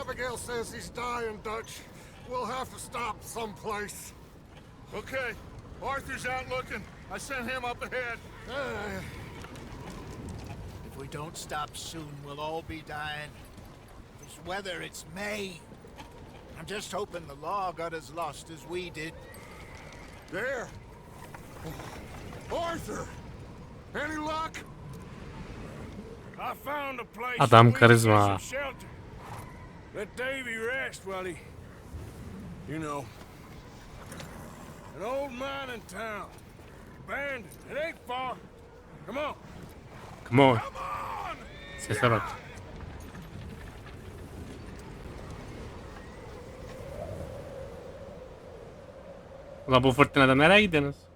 Abigail says he's dying, Dutch. We'll have to stop someplace. Okay, Arthur's out looking. I sent him up ahead. If we don't stop soon, we'll all be dying. This weather, it's May. I'm just hoping the law got as lost as we did. There. Arthur! Any luck? I found a place. Adam where we can get karizma. some shelter. Let Davy rest while he, you know, an old mining town, abandoned. It ain't far. Come on. Come on. Come on. Sese bak. Ulan bu fırtınada nereye gidiyorsunuz?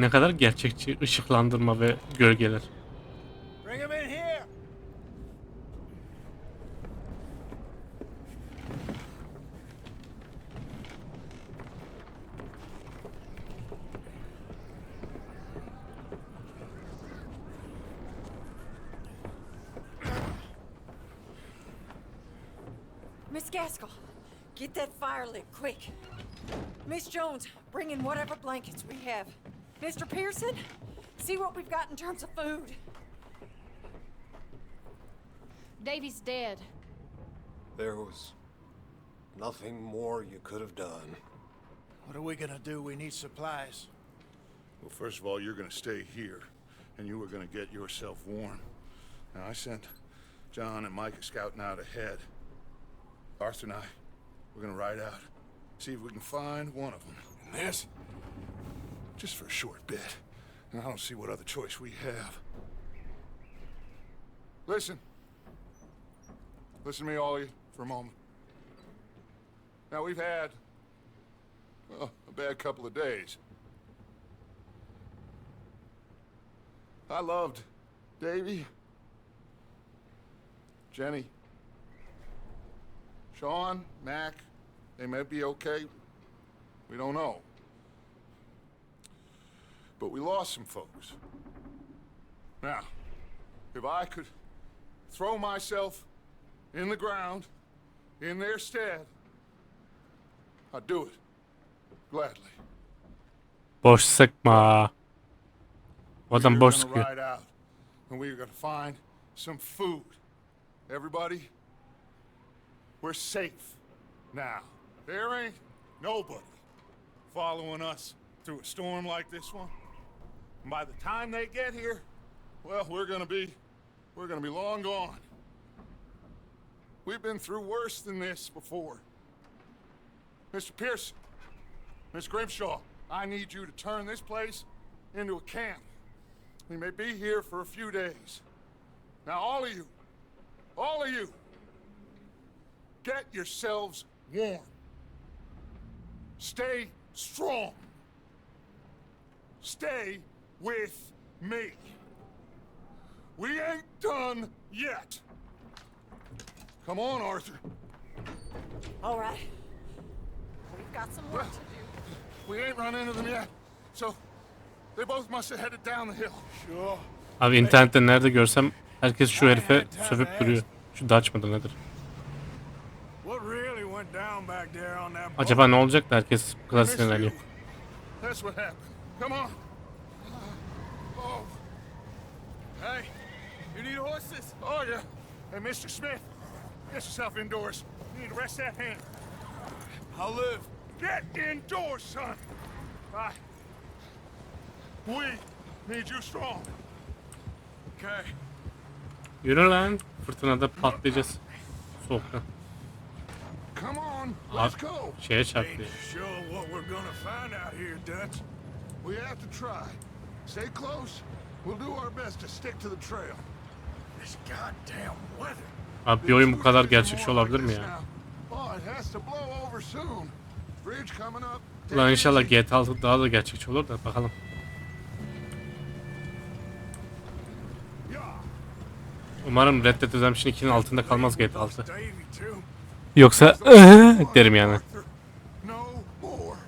Ne kadar gerçekçi ışıklandırma ve gölgeler. Bring him in here. Miss Gaskell, get that fire lit, quick. Miss Jones, bring in whatever blankets we have. Mr. Pearson, see what we've got in terms of food. Davy's dead. There was nothing more you could have done. What are we gonna do? We need supplies. Well, first of all, you're gonna stay here, and you are gonna get yourself warm. Now, I sent John and Micah scouting out ahead. Arthur and I, we're gonna ride out, see if we can find one of them. And this, just for a short bit. And I don't see what other choice we have. Listen. Listen to me, all of you, for a moment. Now, we've had, well, a bad couple of days. I loved Davy, Jenny, Sean, Mac. They may be okay. We don't know. But we lost some folks. Now, if I could throw myself in the ground, in their stead, I'd do it. Gladly. Boş sıkma. O adam boş We're sıkıyor. gonna ride out, and we're gonna find some food. Everybody, we're safe now. There ain't nobody following us through a storm like this one. And by the time they get here, well, we're gonna be long gone. We've been through worse than this before. Mr. Pearson, Miss Grimshaw, I need you to turn this place into a camp. We may be here for a few days. Now, all of you, get yourselves warm. Stay strong. Stay with me. We ain't done yet. Come on, Arthur. All right. We've got some work to do. We ain't run into them yet. So, they both must have headed down the hill. Sure. Abi internette nerede görsem herkes şu herife sövüp duruyor. Şu Dutch mıdır nedir? What really went down back there on that boat? Acaba ne olacak da herkes bu kadar Missed you. sinirleniyor. That's what happened. Come on. Oh. Hey, you need horses? Oh, yeah. Hey, Mr. Smith, get yourself indoors. You need to rest that hand. I'll live. Get indoors, son. We need you strong. Okay. Yürü lan. Fırtınada patlayacağız. Soğuktan. Come on, Abi let's go. şeye çarptı. Ain't sure what we're gonna find out here, Dutch. We have to try. Stay close. We'll do our best to stick to the trail. This goddamn weather. Abi bir oyun bu kadar gerçekçi olabilir mi ya? Oh, it has to blow over soon. Bridge coming up. Ulan inşallah GTA 6 daha da gerçekçi olur da bakalım. Umarım Red Dead Redemption 2'nin altında kalmaz GTA 6. Davy too. Yoksa derim yani. Arthur, no more.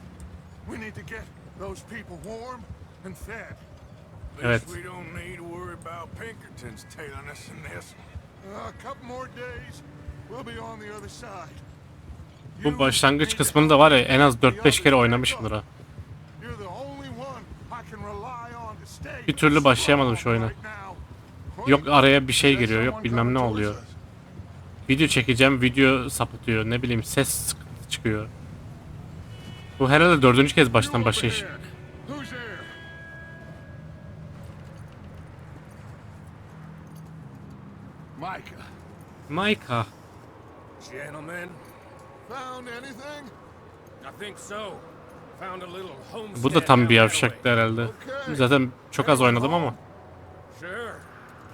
We need to get those people warm and fed. Evet. We don't need to worry about Pinkertons tailing us in this. A couple more days, we'll be on the other side. Bu başlangıç kısmını da var ya en az 4-5 kere oynamışımdır ha. You're the only one I can rely on to stay. Bir türlü başlayamadım şu oyuna. Yok araya bir şey giriyor, yok bilmem ne oluyor. Video çekeceğim, video sapıtıyor, ne bileyim ses sıkıntı çıkıyor. Bu herhalde 4. kez baştan başlayış. Who's there? Micah. Micah. Gentlemen, Found anything? I think so. Found a little homestead. Bu da tam bir down that yavşaktı herhalde. Zaten çok az oynadım ama. way. Sure.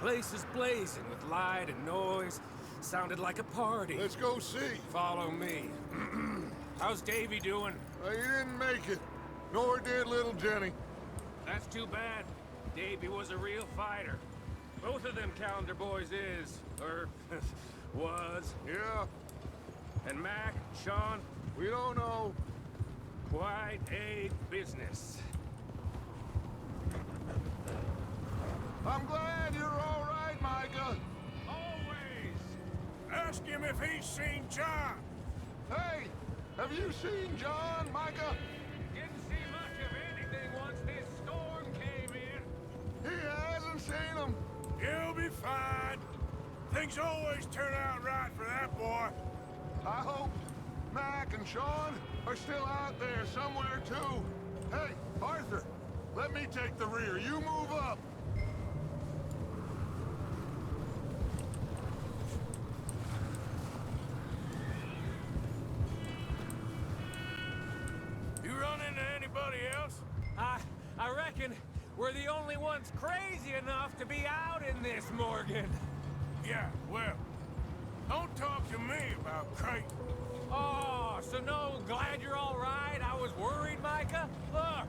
Place is blazing with light and noise. Sounded like a party. Let's go see. Follow me. How's Davy doing? He didn't make it. Nor did little Jenny. That's too bad. Davy was a real fighter. Both of them calendar boys is, or was. Yeah, And Mac, Sean, we don't know. quite a business. I'm glad you're all right, Micah. Always. Ask him if he's seen John. Hey, have you seen John, Micah? Didn't see much of anything once this storm came in. He hasn't seen him. He'll be fine. Things always turn out right for that boy. I hope Mac and Sean are still out there somewhere too. Hey, Arthur, let me take the rear. You move up. You run into anybody else? I reckon we're the only ones crazy enough to be out in this, Morgan. Yeah, well, don't talk to me about Creighton. Oh, so no, glad you're all right. I was worried, Micah. Look,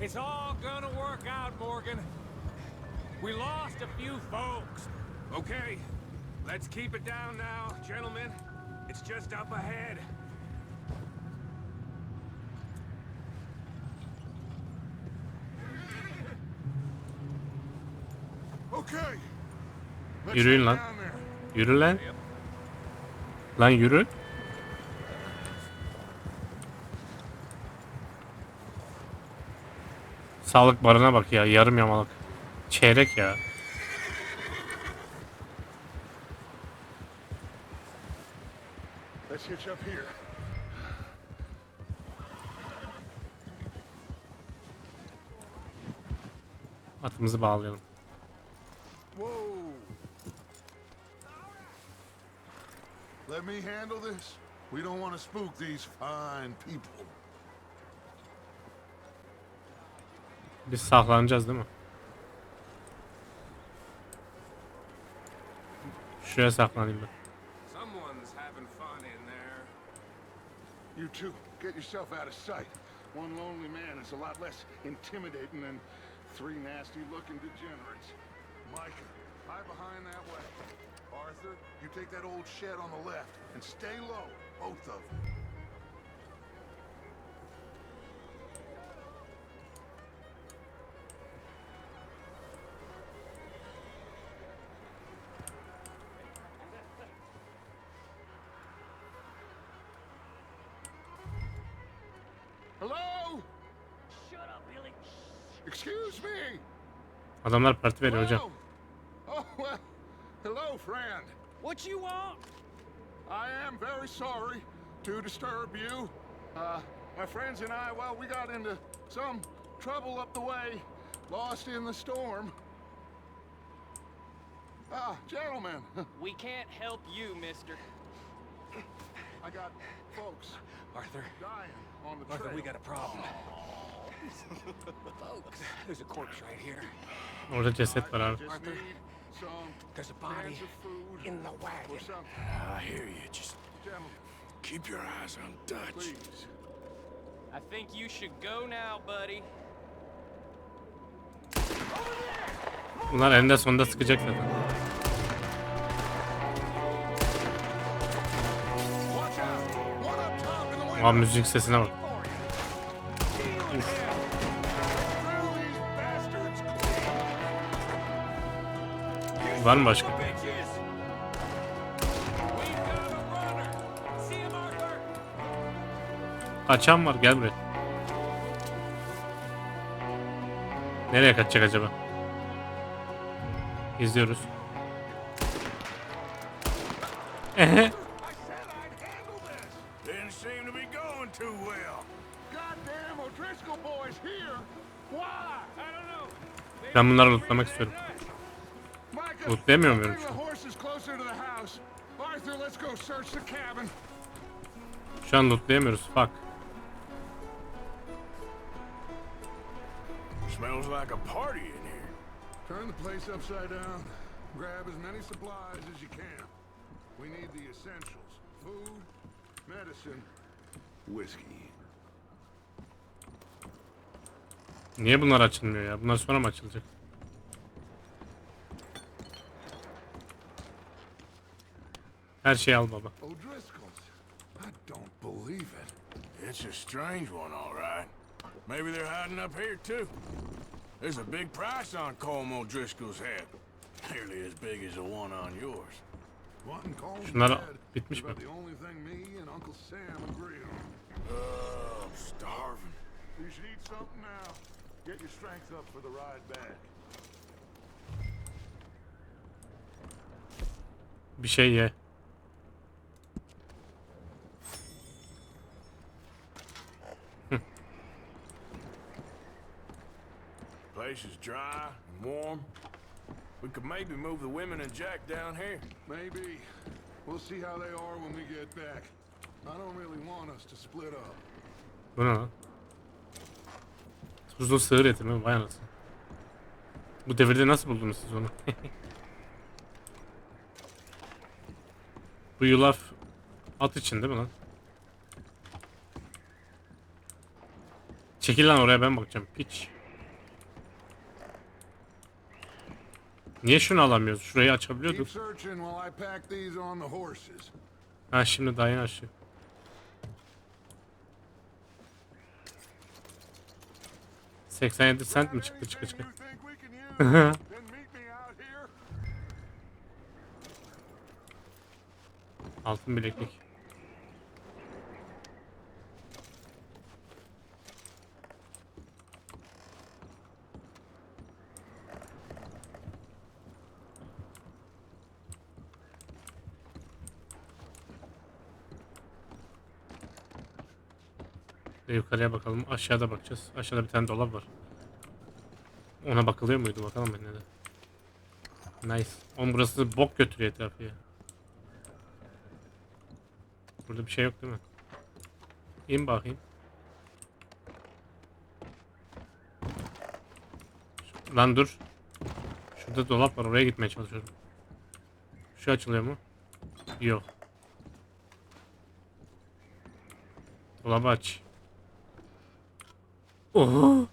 it's all gonna work out, Morgan. We lost a few folks. Okay, let's keep it down now, gentlemen. It's just up ahead. Okay. Let's Yürüyün head lan. down there. Yürü lan. Lan yürü. Sağlık barına bak ya, yarım yamalak. Çeyrek ya. Let's hitch up here. Atımızı bağlayalım. Whoa. Let me handle this. We don't want to spook these fine people. Biz saklanacağız değil mi? Şuraya saklanayım ben. Someone's having fun in there. You two, get yourself out of sight. One lonely man is a lot less intimidating than three nasty-looking degenerates. Micah, hide behind that way. Arthur, you take that old shed on the left and stay low, both of you. Hello? Shut up, Billy. Excuse me. Adamlar parti veriyor hocam. Oh, well, hello, friend. What you want? I am very sorry to disturb you. My friends and I, well, we got into some trouble up the way, lost in the storm. Ah, gentlemen, We can't help you, mister. I got folks Arthur, dying on the Arthur, trail. we got a problem. Folks, there's a corpse right here. Orada ceset var abi. Just Arthur, need some there's a body cans of food in the or wagon. something. I hear you. Just Gentlemen, keep your eyes on Dutch. please. I think you should go now, buddy. Bunlar eninde sonunda sıkacak zaten. Aa, müzik sesine bak. Var mı başka? Kaçan var, gel buraya. Nereye kaçacak acaba? İzliyoruz. Didn't seem to be going too well. Goddamn O'Driscoll boys here. Why? I don't know. Ben bunları lootlamak istiyorum. Lootlayamıyor muyum şu an? Arthur, let's go search the cabin. Şu an lootlayamıyoruz. Fuck. Smells like a party in here. Turn the place upside down. Grab as many supplies as you can. We need the essentials. Food, medicine, whiskey. Niye bunlar açılmıyor ya? Bunlar sonra mı açılacak? Her şeyi al baba. O'Driscoll's. I don't believe it. It's a strange one, all right. Maybe they're hiding up here, too. There's a big price on Colm O'Driscoll's head. Nearly as big as the one on yours. Şunlar bitmiş mi? I'm starving. You should eat something now. Get your strength up for the ride back. Bir şey ye. Place is dry and warm. We could maybe move the women and Jack down here. Maybe. We'll see how they are when we get back. I don't really want us to split up. Bu ne lan? Tuzlu sığır eti mi? Vay anasını. Bu devirde nasıl buldunuz siz onu? Bu yulaf at için değil mi lan? Çekil lan oraya, ben bakacağım. Piç. Niye şunu alamıyoruz? Şurayı açabiliyorduk. Ha, şimdi daha yeni açıyor. $87 mi çıktı çıkı? Altın bileklik. Yukarıya bakalım. Aşağıda bakacağız. Aşağıda bir tane dolap var. Ona bakılıyor muydu? Bakalım ben de. Nice. Oğlum burası bok götürüyor etrafı ya. Burada bir şey yok değil mi? İn bakayım. Lan dur. Şurada dolap var. Oraya gitmeye çalışıyorum. Şu açılıyor mu? Yok. Dolabı aç. Oha.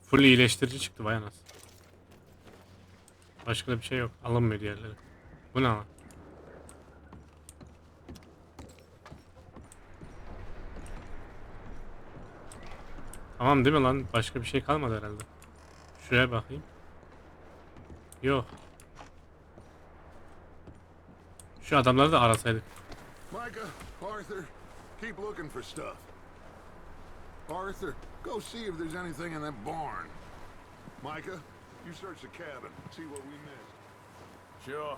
Full iyileştirici çıktı vay anasını. Başka da bir şey yok. Alınmıyor diğerleri. Bu ne lan? Tamam değil mi lan? Başka bir şey kalmadı herhalde. Şuraya bakayım. Yok. Şu adamları da arasaydık. Micah, Arthur, keep looking for stuff. Arthur, go see if there's anything in that barn. Micah, you search the cabin, see what we missed. Sure.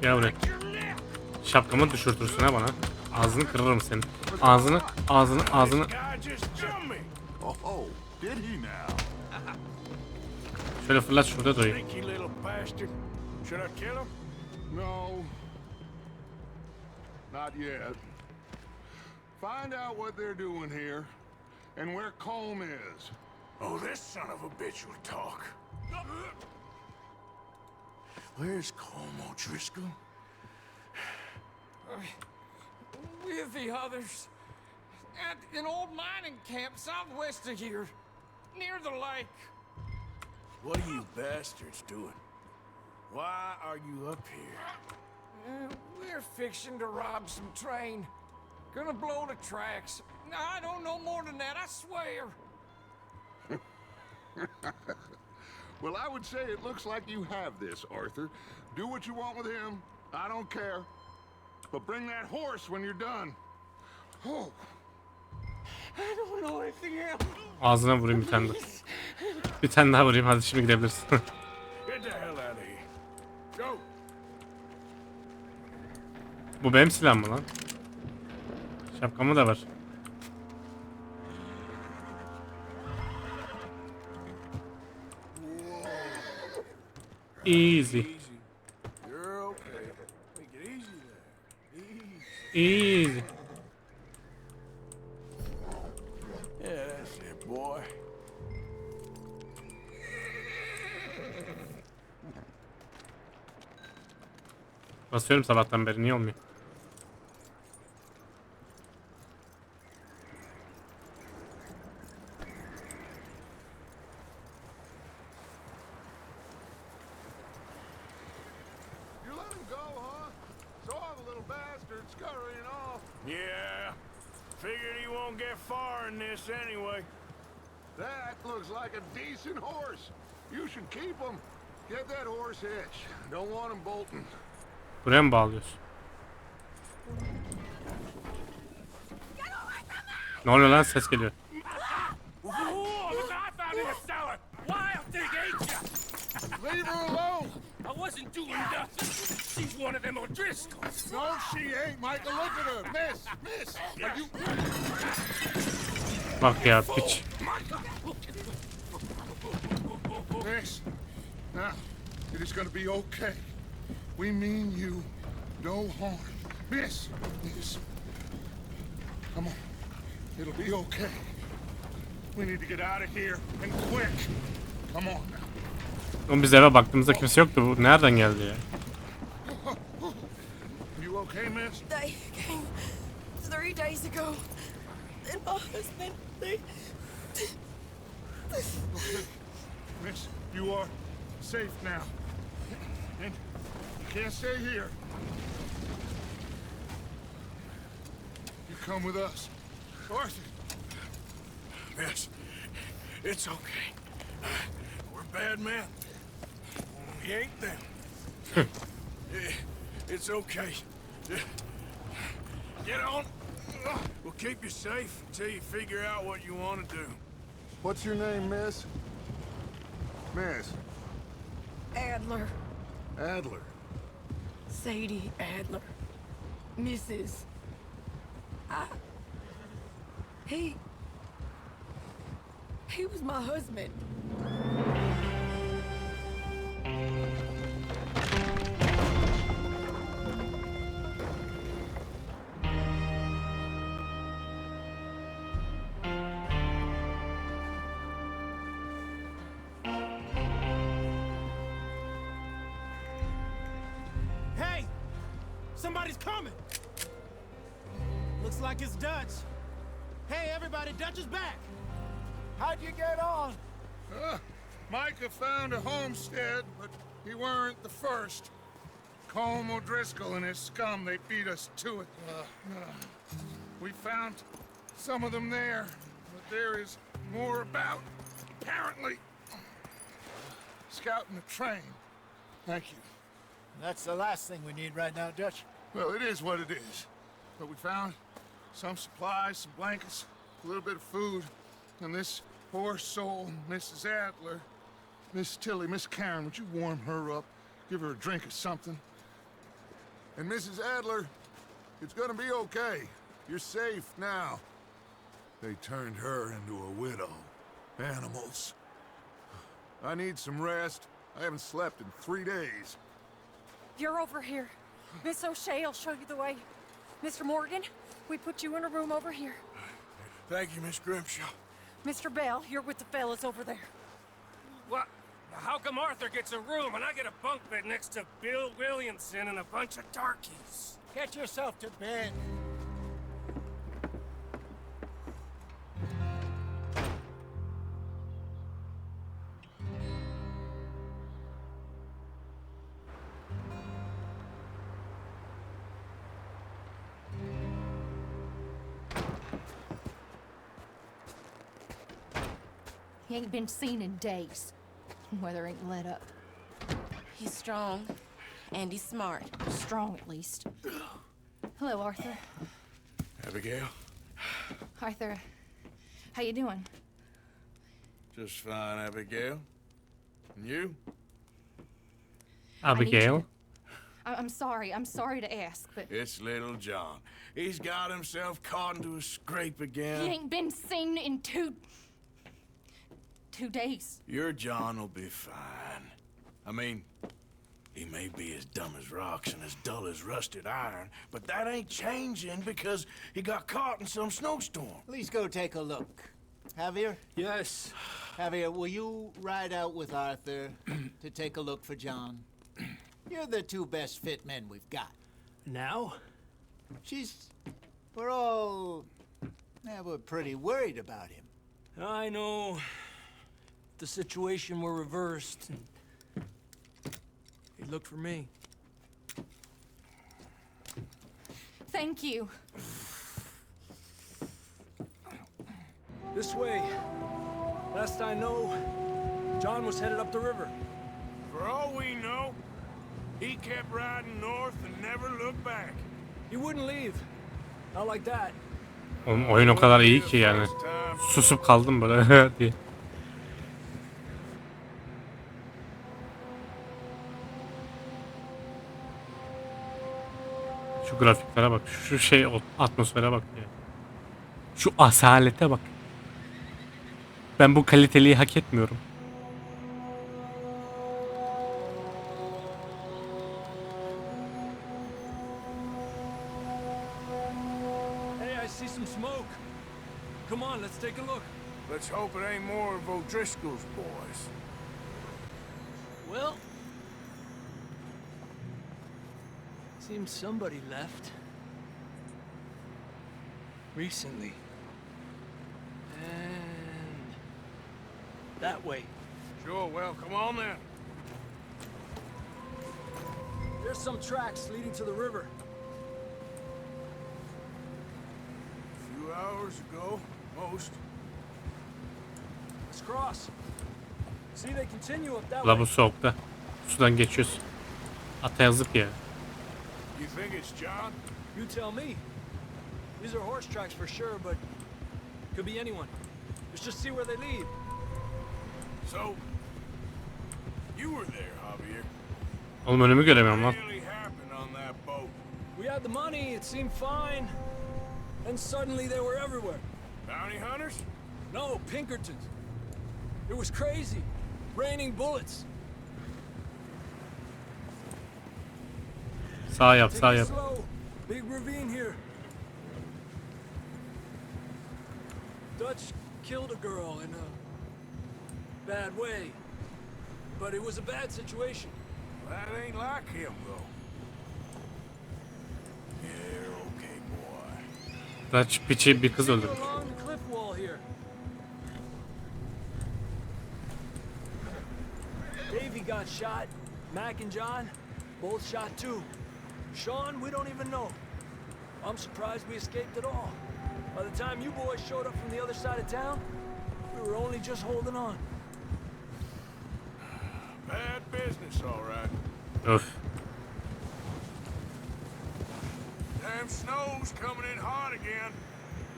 Gel buraya. Şapkamı düşürtürsün ha bana. Ağzını kırarım senin. Ağzını. Şöyle fırlat, şurada durayım. No. Not yet. Find out what they're doing here and where Colm is. Oh, this son of a bitch will talk. Where's Colm O'Driscoll? With the others. At an old mining camp southwest of here. Near the lake. What are you bastards doing? Why are you up here? We're fixing to rob some train. Gonna blow the tracks. I don't know more than that, I swear. Well, I would say it looks like you have this, Arthur. Do what you want with him. I don't care. But bring that horse when you're done. Oh. I don't know anything else. Ağzına vurayım bir tane daha. Bir tane daha vurayım, hadi şimdi gidebilirsin. Get the hell out of here. Go. Bu benim silahım mı lan? Şapkamı da var. Easy. You're okay. Take it easy there. Easy. Easy. Yeah, that's it, boy. Basıyorum sabahtan beri, niye olmuyor? You let him go, huh? Saw the little bastard scurrying off. Yeah. Figured he won't get far in this anyway. That looks like a decent horse. You should keep him. Get that horse hitched. Don't want him bolting. Buraya mı bağlıyorsun? Ne oluyor lan, ses geliyor. Whoa, look, I found in the cellar. Wild thing, ain't ya? Leave her alone. I wasn't doing nothing. She's one of them O'Driscolls. No, she ain't, Michael. Look at her. Miss. Are you... Bak ya, piç. Miss. Now, it is gonna be okay. We mean you no harm. Miss. Come on. It'll be okay. We need to get out of here and quick. Come on now. Oğlum biz eve baktığımızda kimse yoktu. Bu nereden geldi ya? You okay, miss? They came 3 days ago. And my husband, they... Okay. Miss, you are safe now. And you can't stay here. You come with us. Arthur. Miss, it's okay. We're bad men. We ain't them. It's okay. Get on. We'll keep you safe until you figure out what you want to do. What's your name, miss? Miss. Adler. Adler. Sadie Adler. Mrs. He was my husband. Hey! Somebody's coming! Looks like it's Dutch. Hey, everybody, Dutch is back! How'd you get on? Micah found a homestead, but he weren't the first. Colm O'Driscoll and his scum, they beat us to it. We found some of them there, but there is more about, apparently. Scouting the train. Thank you. That's the last thing we need right now, Dutch. Well, it is what it is. But we found some supplies, some blankets, a little bit of food, and this poor soul, Mrs. Adler, Miss Tilly, Miss Karen, would you warm her up? Give her a drink or something? And Mrs. Adler, it's gonna be okay. You're safe now. They turned her into a widow. Animals. I need some rest. I haven't slept in 3 days. You're over here. Miss O'Shea will show you the way. Mr. Morgan, we put you in a room over here. Thank you, Miss Grimshaw. Mr. Bell, you're with the fellas over there. What? How come Arthur gets a room and I get a bunk bed next to Bill Williamson and a bunch of darkies? Get yourself to bed. He ain't been seen in days. Weather ain't let up. He's strong, and he's smart. Strong, at least. Hello, Arthur. Abigail? Arthur, how you doing? Just fine, Abigail. And you? Abigail. I'm sorry to ask, but It's little John. He's got himself caught into a scrape again. he ain't been seen in two days. Your John will be fine. I mean, he may be as dumb as rocks and as dull as rusted iron, but that ain't changing because he got caught in some snowstorm. Please go take a look. Javier? Yes. Javier, will you ride out with Arthur to take a look for John? You're the two best fit men we've got. Now? We're pretty worried about him. I know. If the situation were reversed, and he'd look for me. Thank you. This way. Last I know, John was headed up the river. For all we know, he kept riding north and never looked back. He wouldn't leave. Not like that. Oğlum oyun o kadar iyi ki yani. Susup kaldım böyle diye. Şu grafiklere bak. Şu şey atmosfere bak ya. Şu asalete bak. Ben bu kaliteliği hak etmiyorum. Hey, I see some smoke. Come on, let's take a look. Let's hope it ain't more of O'Driscoll's boys. Well, seems somebody left. Recently. And that way. Sure, well, come on then. There's some tracks leading to the river. A few hours ago, most. Let's cross. See, they continue up that La way. bu soğukta. Sudan geçiyoruz. Ata yazık ya. You think it's John? You tell me. These are horse tracks for sure, but could be anyone. Let's just see where they lead. So, you were there, Javier. Oğlum önümü göremiyorum lan. What really happened on that boat? We had the money, it seemed fine. And suddenly they were everywhere. Bounty hunters? No, Pinkertons. It was crazy. Raining bullets. Sağ yap, Take sağ it yap. slow. Big ravine here. Dutch killed a girl in a bad way. But it was a bad situation. That ain't like him, though. Yeah, okay, boy. Dutch piçi bir kız Take öldürdü. it along the cliff wall here. Davey got shot. Mac and John, both shot too. Sean, we don't even know. I'm surprised we escaped at all. By the time you boys showed up from the other side of town, we were only just holding on. Bad business, all right. Öf. Damn snow's coming in hot again.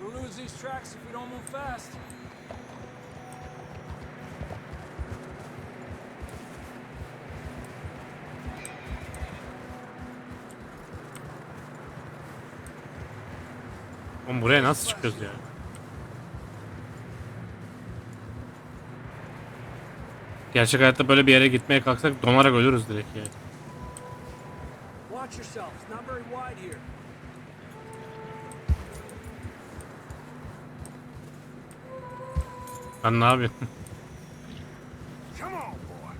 We'll lose these tracks if we don't move fast. Oğlum buraya nasıl çıkıyoruz ya? Gerçek hayatta böyle bir yere gitmeye kalksak donarak ölürüz direkt ya. Watch yourself. It's not very wide here. Ben ne yapayım? Come on, boy.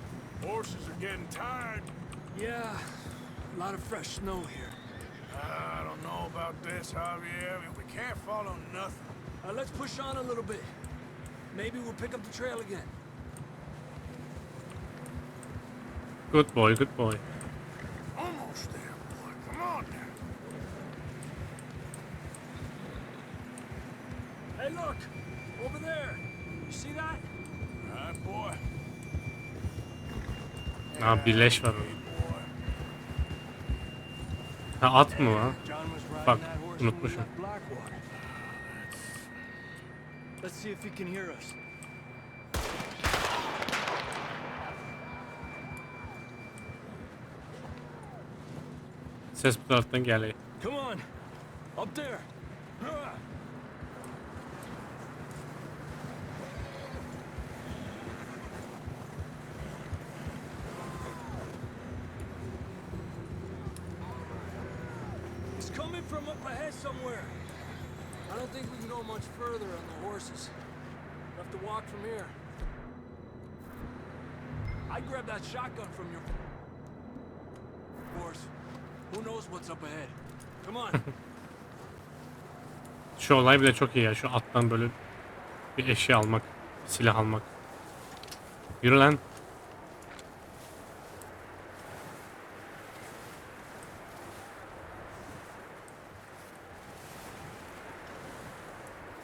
tired? Yeah, a lot of fresh snow here. I don't know about this, Javier. We can't follow nothing. Let's push on a little bit. Maybe we'll pick up the trail again. Good boy, good boy. Almost there, boy. Come on now. Hey, look! Over there! You see that? All right, boy. Ha, bir leş var orada. Ha, at mı lan? John was riding Bak, that horse when we unutmuşum. left Blackwater. Let's see if he can hear us. Ses bu taraftan geliyor. Come on! Up there! It's coming from up ahead somewhere. I don't think we can go much further on the horses. We'll have to walk from here. I'd grab that shotgun from your horse. Who knows what's up ahead? Come on. Şu olay bile çok iyi ya. Şu attan böyle bir eşya almak, silah almak. Yürü lan.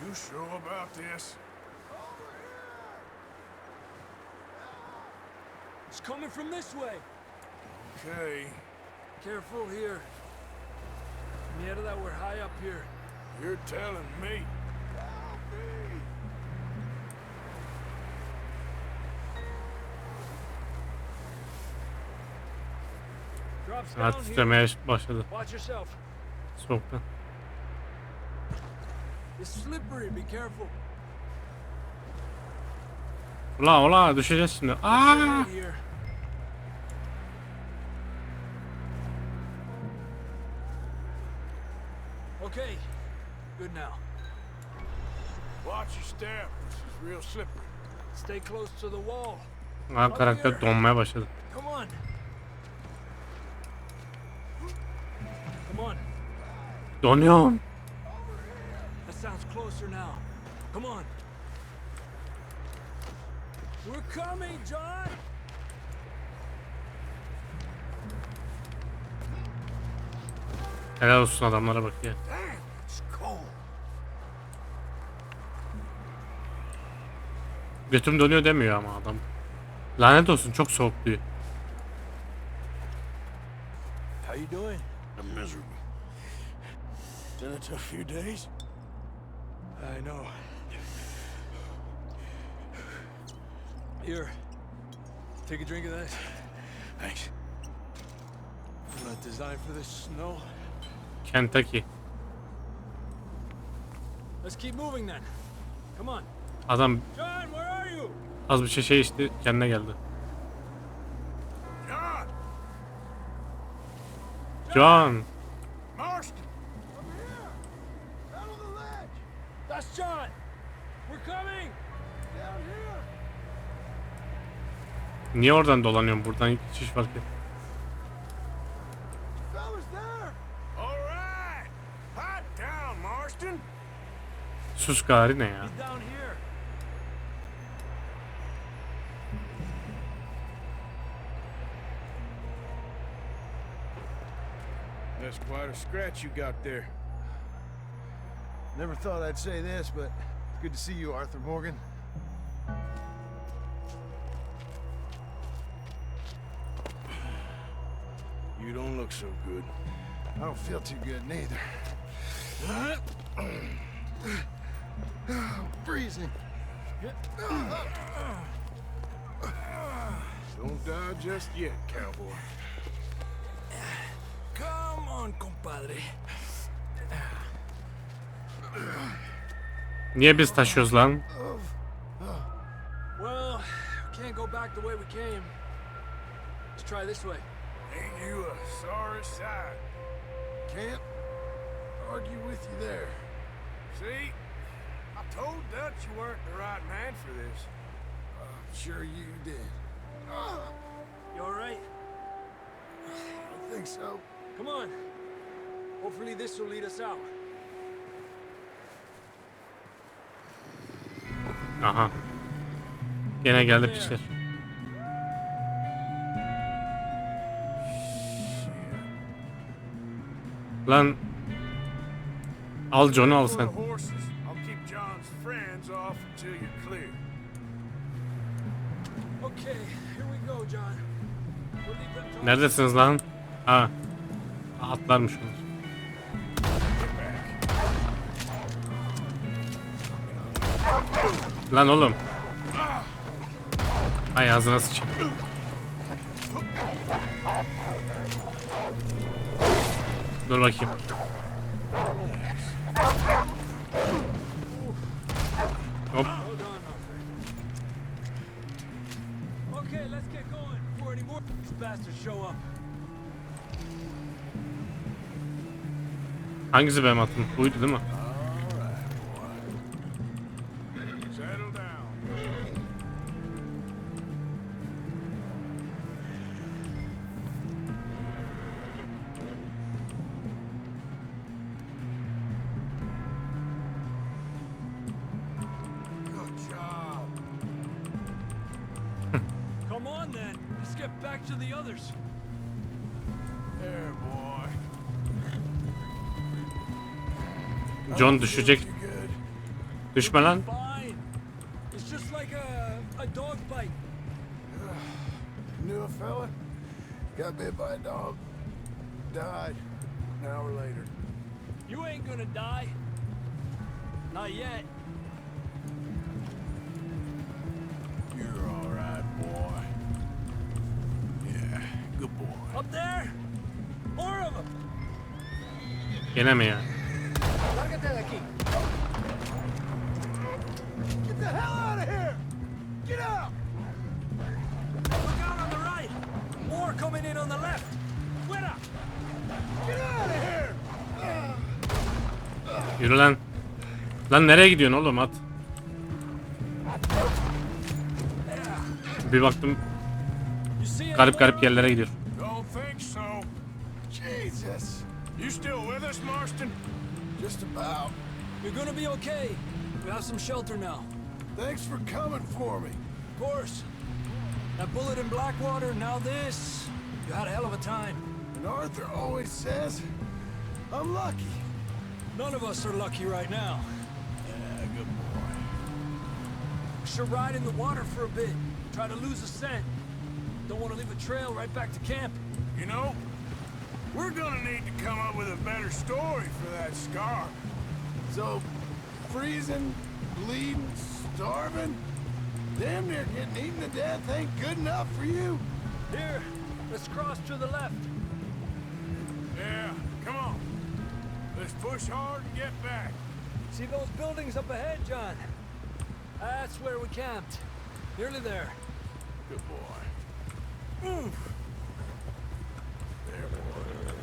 You sure about this? It's coming from this way. Okay. Careful here. Mierda that we're high up here. You're telling me. Help me. Drops Ha, down here. titremeye başladı. Watch yourself. Soğuktan. It's slippery. Be careful. Ula ula düşeceğiz şimdi. Aa! Right here. Okay. Good now. Watch your step. This is real slippery. Stay close to the wall. Ha, karakter donmaya başladı. Come on. Come on. Donuyorum. That sounds closer now. Come on. We're coming, John. Helal olsun adamlara bak ya. Damn, it's cold. Götüm dönüyor demiyor ama adam. Lanet olsun çok soğuk diyor. How you doing? I'm miserable. Been a tough few days. I know. Here. Take a drink of that. Thanks. I'm not designed for this snow. Kentucky. Let's keep moving then. Come on. Adam John, where are you? az bir şey içti kendine geldi. John! John. Marston! Down on the ledge. That's John. We're coming. Down here. Niye oradan dolanıyorum? Buradan hiç fark et. Fellas there. All right! Hot down, Marston! Sus gari ne ya? He's down here. That's quite a scratch you got there. Never thought I'd say this, but it's good to see you, Arthur Morgan. You don't look so good. I don't feel too good neither. Freezing. Don't die just yet, cowboy. Come on, compadre. Niye biz taşıyoruz lan? Well, we can't go back the way we came. Let's try this way. Ain't you a sorry sight? Can't argue with you there. See? I told Dutch you weren't the right man for this. Sure you did. You all right? I think so. Come on. Hopefully this will lead us out. Aha. Gene geldi pişler. Lan al John'u al sen. I'll keep John's friends off until you're clear. Okay, here we go, John. We'll leave them to Neredesiniz lan? Ha. Atlarmış onlar. Lan oğlum. Ay ağzına sıçayım. Dur bakayım. Hop. Hold on, okay, let's get going before any more these bastards show up. Hangisi benim atım? Buydu değil mi? Settle down. Good job. Come on then, let's get back to the others. There, boy. John düşecek. You good? Düşme lan. Fine. It's just like a dog bite. Knew a fella? Got bit by a dog. Died. An hour later. You ain't gonna die. Not yet. You're all right, boy. Yeah, good boy. Up there? More of them. Gene mi ya? Get the hell out of here! Get out! Look out on the right. More coming in on the left. Fuera. Get out of here! Yürü lan. Lan nereye gidiyorsun oğlum at. Bir baktım You see garip garip yerlere gidiyor. Don't think so. Jesus! You still with us, Marston? Just about. You're gonna be okay. We have some shelter now. Thanks for coming for me. Of course. That bullet in Blackwater, now this. You had a hell of a time. And Arthur always says, I'm lucky. None of us are lucky right now. Yeah, good boy. We should ride in the water for a bit. Try to lose a scent. Don't want to leave a trail right back to camp. You know, we're gonna need to come up with a better story for that scar. So, freezing, bleeding, starving, damn near getting eaten to death ain't good enough for you? Here, let's cross to the left. Yeah, come on. Let's push hard and get back. See those buildings up ahead, John? That's where we camped. Nearly there. Good boy. Oof. There, boy.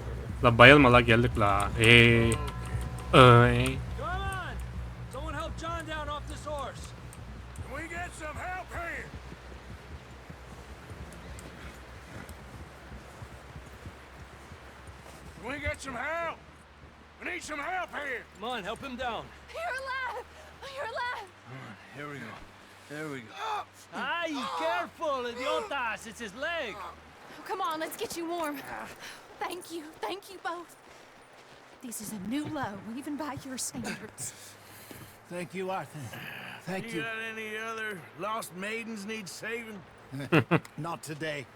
La bayılma la geldik la. Come on! Someone help John down off this horse. Can we get some help here? Can we get some help? We need some help here. Come on, help him down. You're alive! You're alive! Here we go. There we go. Ay, careful, idiotas! It's his leg. Come on, let's get you warm. Thank you both. This is a new low, even by your standards. Thank you, Arthur. Thank You you. got any other lost maidens need saving? Not today.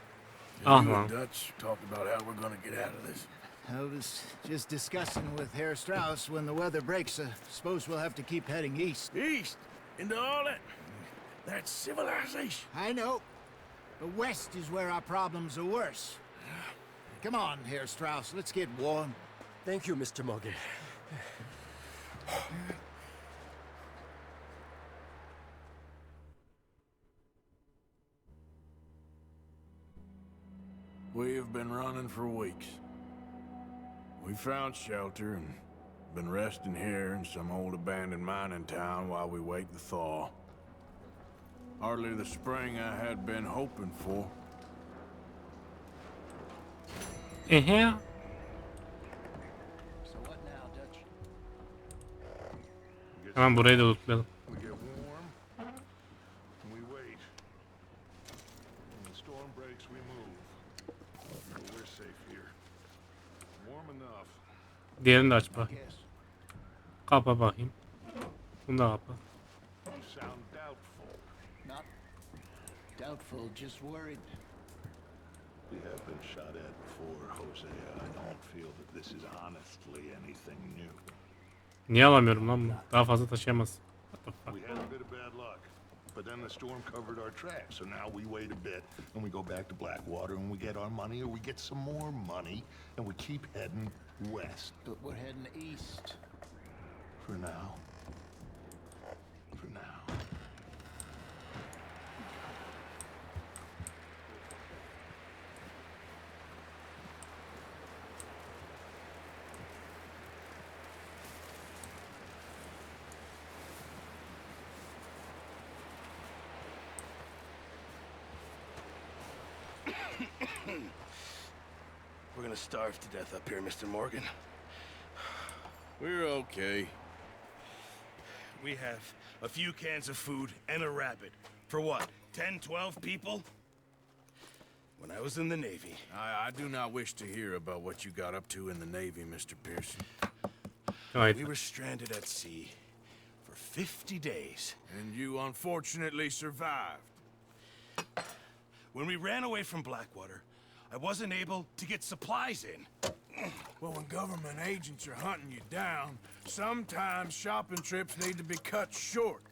Ah You lan. and Dutch talked about how we're gonna get out of this. I was just discussing with Herr Strauss when the weather breaks. Suppose we'll have to keep heading east. East into all that civilization. I know. But west is where our problems are worse. Come on, Herr Strauss. Let's get warm. Thank you, Mr. Morgan. We have been running for weeks. We found shelter and been resting here in some old abandoned mining town while we wait the thaw. Hardly the spring I had been hoping for. Ehe. Hemen burayı da unutmayalım. We get warm, and we wait. When the storm breaks, we move. But we're safe here. Warm enough. Diğerini de aç bakayım. Kapa bakayım. Bunu da kapa. You sound doubtful. Not doubtful, just worried. We have been shot at before, Hosea. I don't feel that this is honestly anything new. Niye alamıyorum lan bunu? Daha fazla taşıyamaz. What the fuck? We had a bit of bad luck, but then the storm covered our tracks. So now we wait a bit, and we go back to Blackwater, and we get our money, or we get some more money, and we keep heading west. But we're heading east. For now. For now. We're gonna starve to death up here, Mr. Morgan. We're okay. We have a few cans of food and a rabbit. For what, 10, 12 people? When I was in the Navy... I do not wish to hear about what you got up to in the Navy, Mr. Pearson. Right. We were stranded at sea for 50 days. And you unfortunately survived. When we ran away from Blackwater, I wasn't able to get supplies in. Well, when government agents are hunting you down, sometimes shopping trips need to be cut short.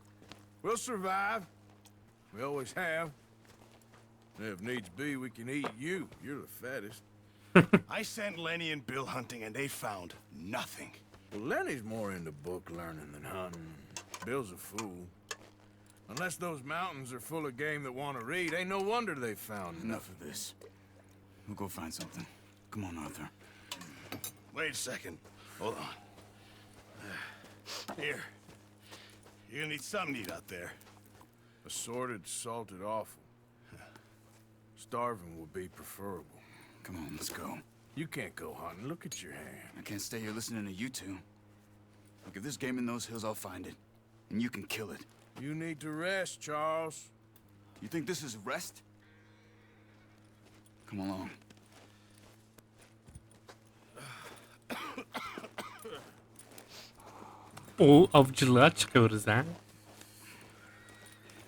We'll survive. We always have. If needs be, we can eat you. You're the fattest. I sent Lenny and Bill hunting, and they found nothing. Well, Lenny's more into book learning than hunting. Bill's a fool. Unless those mountains are full of game that want to read, ain't no wonder they found Enough of this. We'll go find something. Come on, Arthur. Wait a second. Hold on. Here. You're gonna need something to eat out there. Assorted, salted offal. Starving would be preferable. Come on, let's go. You can't go hunting. Look at your hand. I can't stay here listening to you two. Look, if there's game in those hills, I'll find it. And you can kill it. You need to rest, Charles. You think this is rest? Come along. O avcılığa çıkıyoruz ha.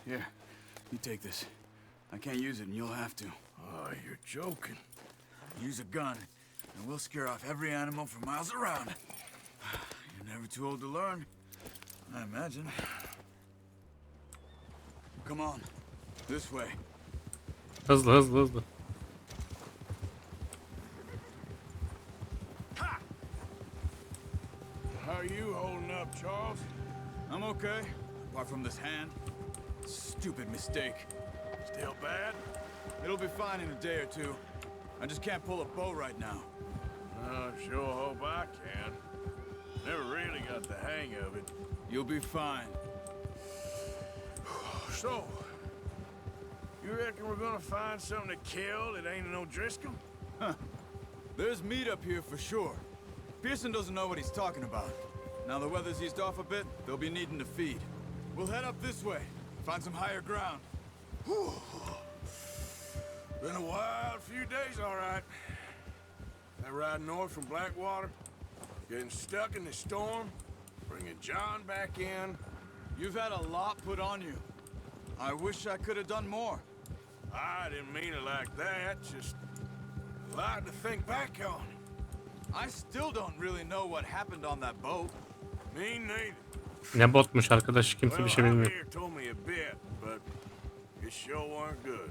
Here, you take this. I can't use it, and you'll have to. Oh, you're joking. Use a gun, and we'll scare off every animal for miles around. You're never too old to learn, I imagine. Come on, this way. Hızlı hızlı hızlı. How are you holding up, Charles? I'm okay, apart from this hand. Stupid mistake. Still bad? It'll be fine in a day or two. I just can't pull a bow right now. I sure hope I can. Never really got the hang of it. You'll be fine. So, you reckon we're gonna find something to kill that ain't no Driscoll? Huh. There's meat up here for sure. Pearson doesn't know what he's talking about. Now the weather's eased off a bit, they'll be needing to feed. We'll head up this way, find some higher ground. Whew. Been a wild few days, all right. That ride north from Blackwater, getting stuck in the storm, bringing John back in. You've had a lot put on you. I wish I could have done more. I didn't mean it like that, just a lot to think back on. I still don't really know what happened on that boat. Me neither. Ne botmuş arkadaş, kimse bir şey Well, bilmiyor. Javier told me a bit, but it sure weren't good.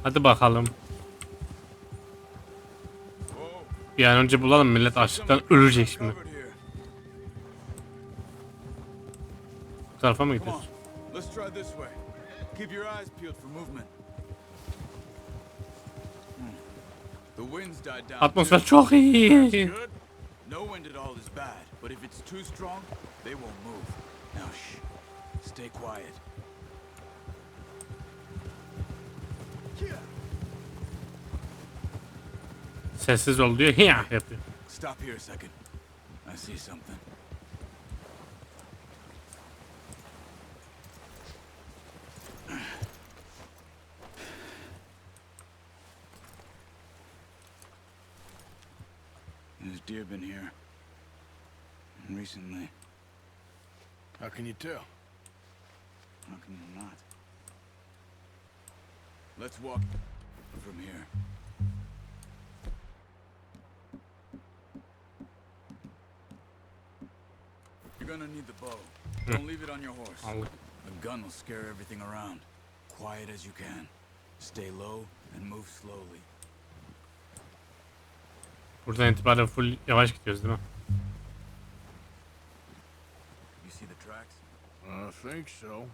Hadi bakalım. Bir an önce bulalım, millet açlıktan ölecek şimdi. Bu tarafa mı gidiyoruz? Let's try this way. Keep your eyes peeled for movement. The winds died down. Atmosfer çok iyi. No wind at all is bad, but if it's too strong, they won't move. Now shh. Stay quiet. Sessiz ol diyor. Hiya yapıyor. Stop here a second. I see something. There's deer been here recently. How can you tell? How can you not? Let's walk from here. You're gonna need the bow. Don't leave it on your horse. The gun will scare everything around. Quiet as you can. Stay low and move slowly. Buradan itibaren full yavaş gidiyoruz değil mi? You see the tracks? I think so.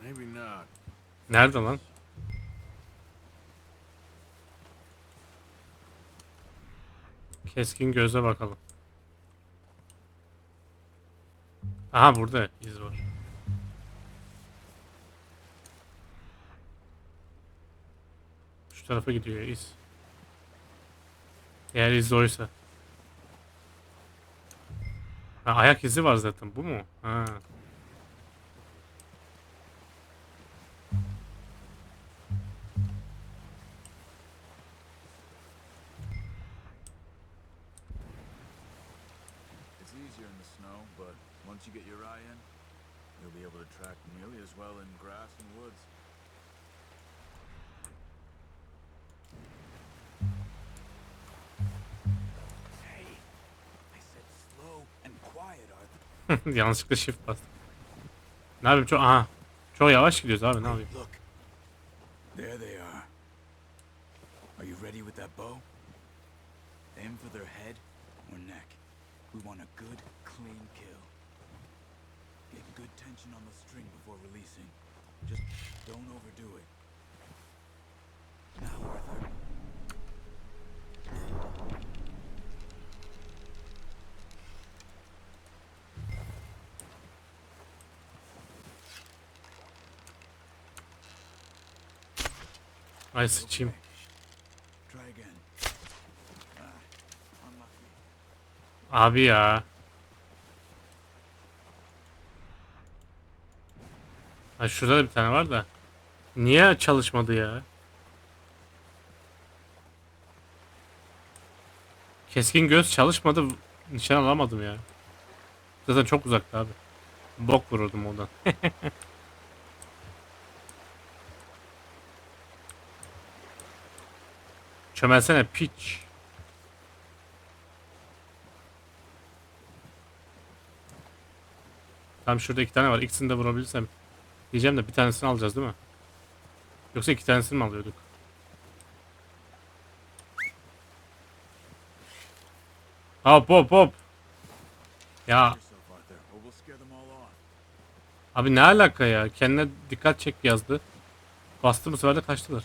Maybe not. Nerede lan? Keskin göze bakalım. Aha, burada iz var. Şu tarafa gidiyor iz. Eğer iz oysa. Ha, ayak izi var zaten. Bu mu? Ha. It's easier in the snow, but once you get your eye in, you'll be able to track nearly as well in grass and woods. Hey, I said slow and quiet, Arthur. Yanlışlıkla shift bastım. Ne yapayım? Aha. Çok yavaş gidiyoruz abi, ne yapayım? Look, there they are. Are you ready with that bow? Aim for their head or neck. We want a good, clean kill. Get good tension on the string before releasing. Just don't overdo it. Now, Arthur. Ay sıçayım. Try again. Unlucky. Abi ya. Ha, şurada da bir tane var da. Niye çalışmadı ya? Keskin göz çalışmadı. Nişan alamadım ya. Zaten çok uzakta abi. Bok vururdum oradan. Çömelsene piç. Tam şurada 2 tane var. İkisini de vurabilirsem. Diyeceğim de bir tanesini alacağız değil mi? Yoksa 2 tanesini mi alıyorduk? Hop hop hop. Ya. Yourself, Arthur, or we'll scare them all off. Abi ne alaka ya? Kendine dikkat çek yazdı. Bastı, bu sefer de kaçtılar.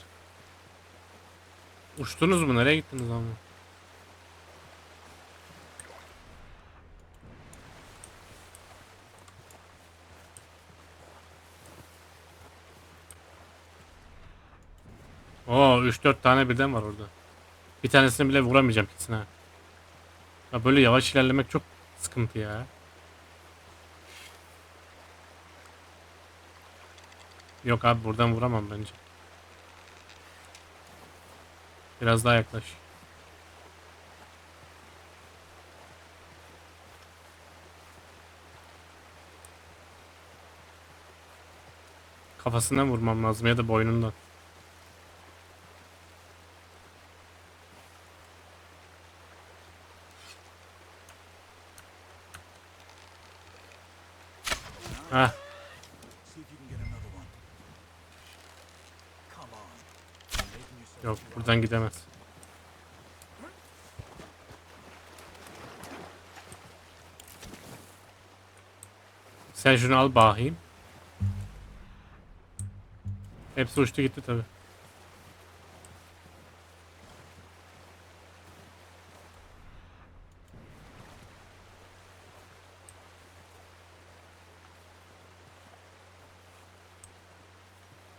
Uçtunuz mu? Nereye gittiniz ama? Oo, 3-4 tane birden var orada. Bir tanesini bile vuramayacağım kesin ha. Ya böyle yavaş ilerlemek çok sıkıntı ya. Yok abi, buradan vuramam bence. Biraz daha yaklaş. Kafasından vurmam lazım ya da boynundan. Heh. See if you can get another one. Come on. Make Yok, buradan gidemez. Sen şunu al bakayım. Hepsi uçtu gitti tabi.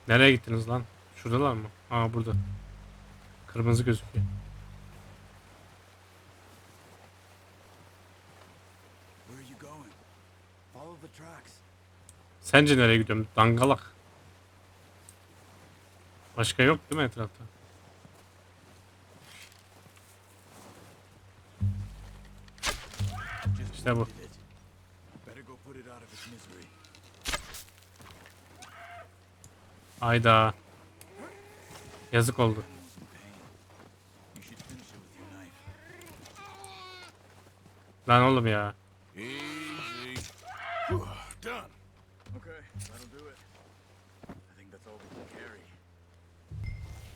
Nereye gittiniz lan? Şuradalar mı? Aa, burada. Kırmızı gözüküyor. Where are you going? Follow the tracks. Sence nereye gidiyorum? Dangalak. Başka yok değil mi etrafta? İşte bu. Better go put it out of its misery. Ayda. Yazık oldu. You should finish it with your knife. Lan oğlum ya. Easy. Done. Okay, that'll do it. I think that's all we can carry.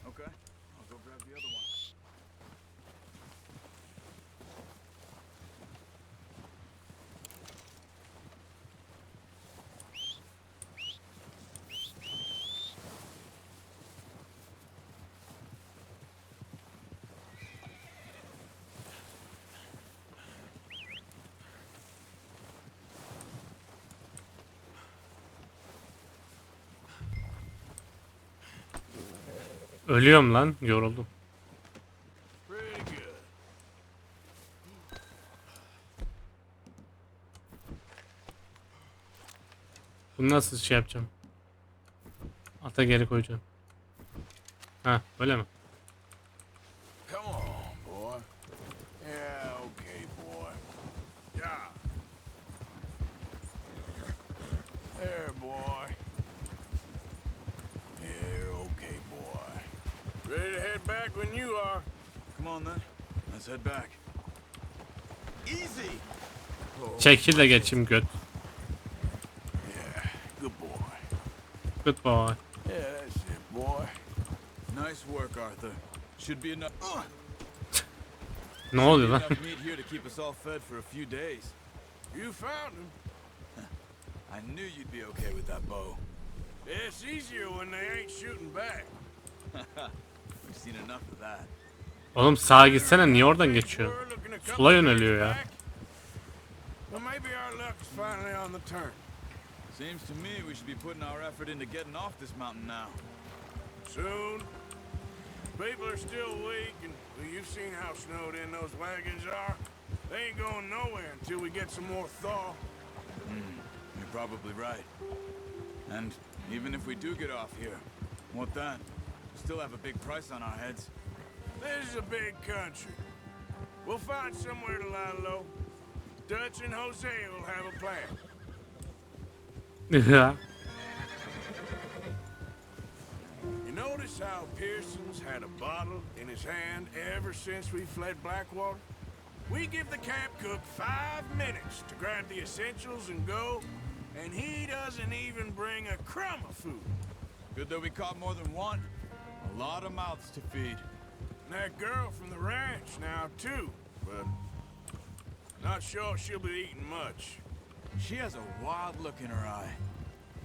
Okay, I'll go grab the other one. Ölüyorum lan. Yoruldum. Pretty good. Bunu nasıl şey yapacağım? Ata geri koyacağım. Ha, öyle mi? Come on, boy. Yeah, okay, boy. Yeah. There, boy. Yeah, okay, boy. Ready to head back when you are. Come on then, let's head back. Easy! Çekil de geçeyim göt. Yeah, good boy. Good boy. Yeah, that's it, boy. Nice work, Arthur. Should be enough. Ne oluyor lan? Enough meat here to keep us all fed for a few days. You found him. I knew you'd be okay with that bow. It's easier when they ain't shooting back. We've seen enough of that. Oğlum sağa gitsene, niye oradan geçiyor? Sola yöneliyor ya. Well, maybe our luck's finally on the turn. Seems to me we should be putting our effort into getting off this mountain now. Soon. People are still weak, and well, you've seen how snowed in those wagons are. They ain't going nowhere until we get some more thaw. You're probably right. And even if we do get off here, what then? We still have a big price on our heads. This is a big country. We'll find somewhere to lie low. Dutch and Jose will have a plan. You notice how Pearson's had a bottle in his hand ever since we fled Blackwater? We give the camp cook 5 minutes to grab the essentials and go, and he doesn't even bring a crumb of food. Good that we caught more than one. A lot of mouths to feed. And that girl from the ranch now, too, but not sure she'll be eating much. She has a wild look in her eye.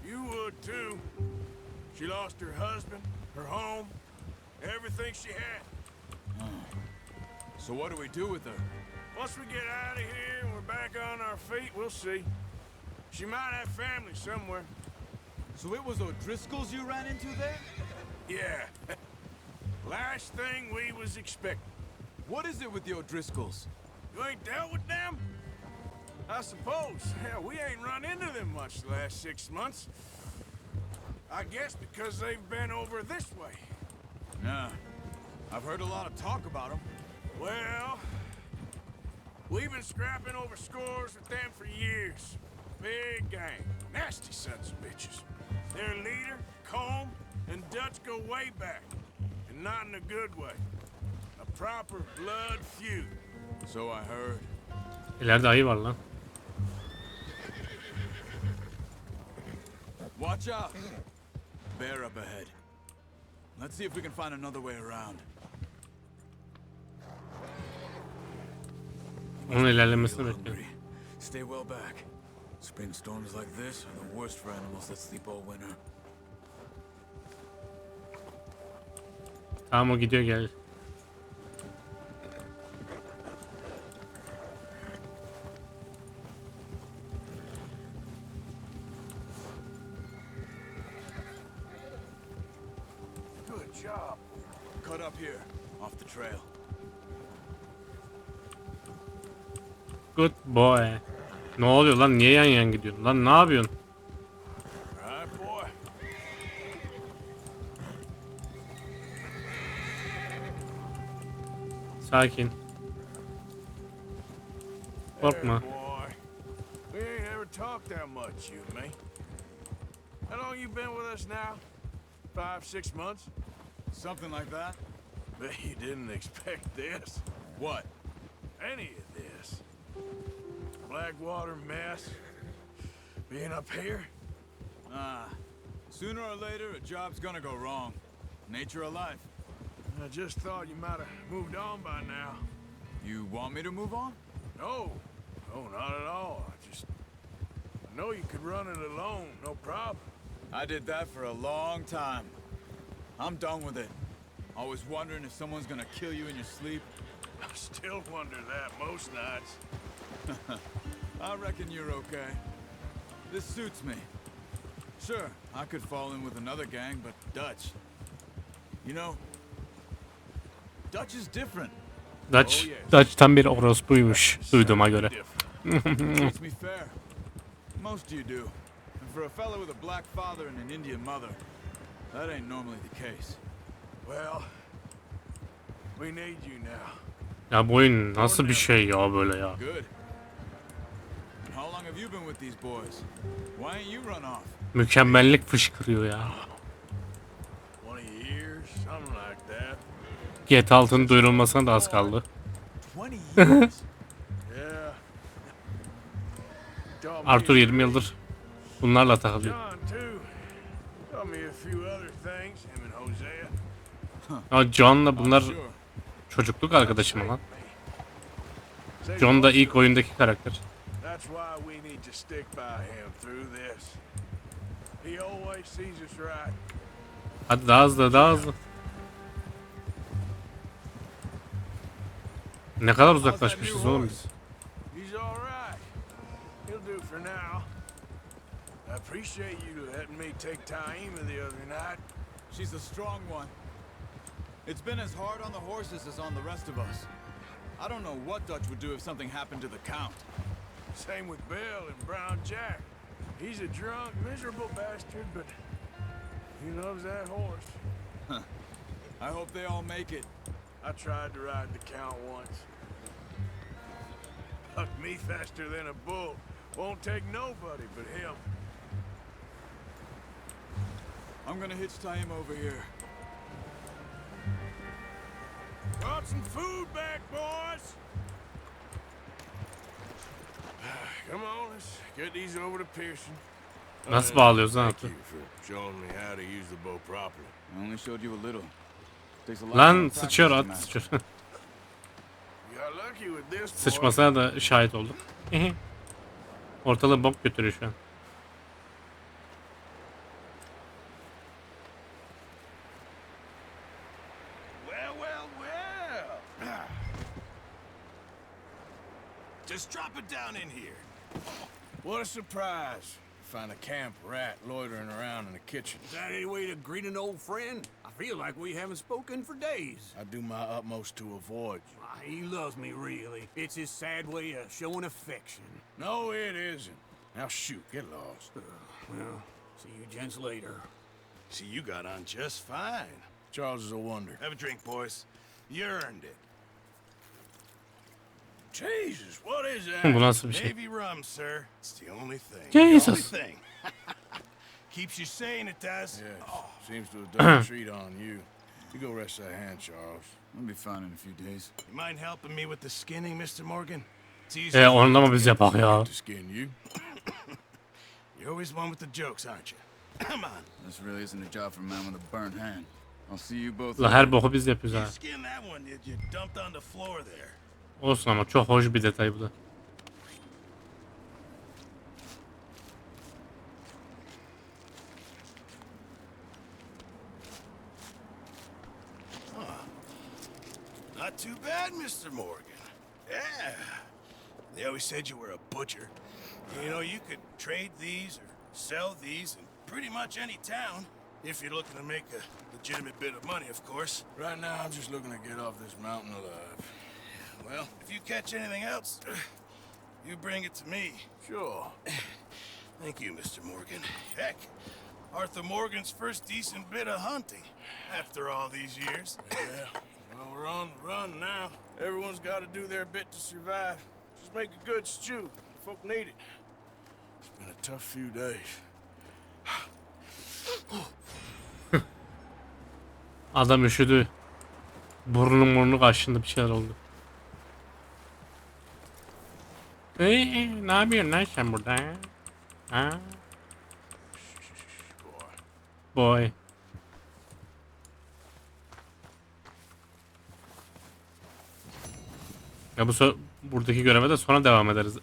You would, too. She lost her husband, her home, everything she had. So what do we do with her? Once we get out of here and we're back on our feet, we'll see. She might have family somewhere. So it was O'Driscoll's you ran into there? Yeah. Last thing we was expecting. What is it with the O'Driscolls? You ain't dealt with them? I suppose. Hell, we ain't run into them much the last 6 months. I guess because they've been over this way. Nah. I've heard a lot of talk about them. Well, we've been scrapping over scores with them for years. Big gang. Nasty sons of bitches. Their leader, Combe, and Dutch go way back. And not in a good way. A proper blood feud. So I heard. İleride ayı var lan. Watch out! Bear up ahead. Let's see if we can find another way around. Onun ilerlemesini bekliyorum. Stay well back. Spring storms like this are the worst for animals that sleep all winter. Tamam, o gidiyor, gel. Good job. Cut up here, off the trail. Good boy. Ne oluyor lan? Niye yan yan gidiyorsun? Lan ne yapıyorsun? Right, boy. Sakin. Korkma. There, boy. We ain't ever talked that much, you and me. How long you been with us now? 5, 6 months? Something like that? Bet you didn't expect this. What? Any of this. Blackwater mess. Being up here? Sooner or later, a job's gonna go wrong. Nature of life. I just thought you might have moved on by now. You want me to move on? No. No, not at all. I know you could run it alone, no problem. I did that for a long time. I'm done with it. Always wondering if someone's gonna kill you in your sleep. I still wonder that most nights. I reckon you're okay. This suits me. Sure, I could fall in with another gang, but Dutch... You know, Dutch is different. Dutch tam bir orospuymuş duyduğuma göre. Treats me fair. Most of you do. And for a fellow with a black father and an Indian mother, that ain't normally the case. Well, we need you now. Ya bu oyun nasıl bir şey ya böyle ya? Good. And how long have you been with these boys? Why ain't you run off? Mükemmellik fışkırıyor ya. 20 years, something like that. GTA 6'nın duyurulmasına da az kaldı. 20 years? Yeah. Arthur 20 yıldır bunlarla takılıyor. John too. Told me a few other things, him and Hosea. Ya John'la bunlar çocukluk arkadaşı mı lan? John da ilk oyundaki karakter. That's why we need to stick by him through this. He always sees us right. Hadi daha hızlı, daha hızlı. Ne kadar uzaklaşmışız oğlum biz. He's all right. He'll do for now. I appreciate you letting me take Taima the other night. She's the strong one. It's been as hard on the horses as on the rest of us. I don't know what Dutch would do if something happened to the Count. Same with Bill and Brown Jack. He's a drunk, miserable bastard, but he loves that horse. I hope they all make it. I tried to ride the Count once. Bucked me faster than a bull. Won't take nobody but him. I'm gonna hitch Taima over here. Brought some food back, boys. Come on, let's get these over to Pearson. Nasıl bağlıyoruz lan? Thank you for showing me how to use the bow properly. I only showed you a little. Takes a lot Lan more sıçıyor, practice at to sıçıyor. You got lucky with this, boy. Sıçmasına da şahit olduk. Ortalığı bok götürüyor şu an. Well, well, well. Just drop it down in here. What a surprise. Find a camp rat loitering around in the kitchen. Is that any way to greet an old friend? I feel like we haven't spoken for days. I do my utmost to avoid you. He loves me, really. It's his sad way of showing affection. No, it isn't. Now shoot, get lost. Well, see you gents later. See, you got on just fine. Charles is a wonder. Have a drink, boys. You earned it. Jesus, what is that? Bu nasıl bir şey? Navy rum, sir. It's the only thing. Jesus. The only thing. Keeps you sane, it does. Yeah, seems to have done a treat on you. You go rest that hand, Charles. I'll be fine in a few days. You mind helping me with the skinning, Mr. Morgan? It's easy. Onu da mı biz yapak ya? To skin you. You're always one with the jokes, aren't you? Come on. This really isn't a job for a man with a burnt hand. I'll see you both. La her boku biz yapıyoruz You ha. skinned that one, did you? Dumped on the floor there. Olsun ama çok hoş bir detay bu da. Not too bad, Mr. Morgan. Yeah. They always said you were a butcher. You know, you could trade these or sell these in pretty much any town. If you're looking to make a legitimate bit of money, of course. Right now, I'm just looking to get off this mountain alive. Well, if you catch anything else, you bring it to me. Sure. Thank you, Mr. Morgan. Heck, Arthur Morgan's first decent bit of hunting after all these years. Yeah. Well, we're on the run now. Everyone's got to do their bit to survive. Just make a good stew. Folk need it. It's been a tough few days. Adam üşüdü. Burnu kaşındı, bir şeyler oldu. Ne yapıyorsun lan sen burada? Ha? Boy. Ya buradaki göreve de sonra devam ederiz.